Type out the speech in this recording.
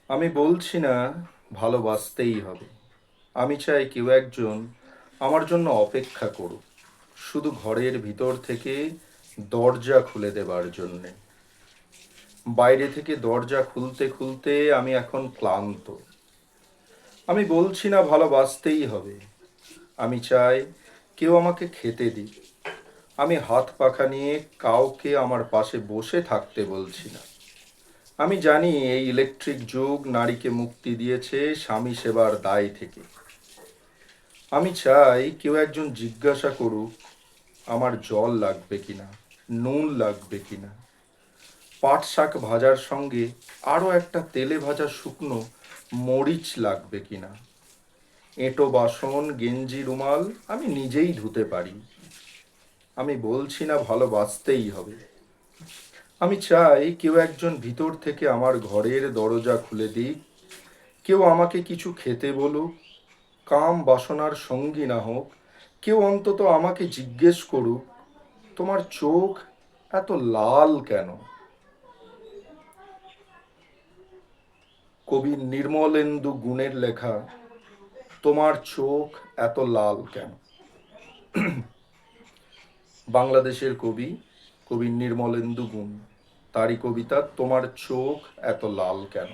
আমি বলছি না ভালোবাসতেই হবে। আমি চাই কেউ একজন আমার জন্য অপেক্ষা করুক, শুধু ঘরের ভিতর থেকে দরজা খুলে দেবার জন্যে। বাইরে থেকে দরজা খুলতে খুলতে আমি এখন ক্লান্ত। আমি বলছি না ভালোবাসতেই হবে। আমি চাই কেউ আমাকে খেতে দিক। আমি হাত পাখা নিয়ে কাউকে আমার পাশে বসে থাকতে বলছি না। আমি জানি এই ইলেকট্রিক যুগ নারীকে মুক্তি দিয়েছে স্বামী সেবার দায় থেকে। আমি চাই কেউ একজন জিজ্ঞাসা করুক আমার জল লাগবে কিনা, নুন লাগবে কিনা, পাট শাক ভাজার সঙ্গে আরও একটা তেলে ভাজা শুকনো মরিচ লাগবে কিনা। এঁটো বাসন গেঞ্জি রুমাল আমি নিজেই ধুতে পারি। আমি বলছি না ভালোবাসতেই হবে। আমি চাই কেউ একজন ভিতর থেকে আমার ঘরের দরজা খুলে দিক, কেউ আমাকে কিছু খেতে বলুক, কাম বাসনার সঙ্গী না হোক, কেউ অন্তত আমাকে জিজ্ঞেস করুক তোমার চোখ এত লাল কেন। কবি নির্মলেন্দু গুণের লেখা তোমার চোখ এত লাল কেন। বাংলাদেশের কবি, কবি নির্মলেন্দু গুণ, তারই কবিতা তোমার চোখ এত লাল কেন।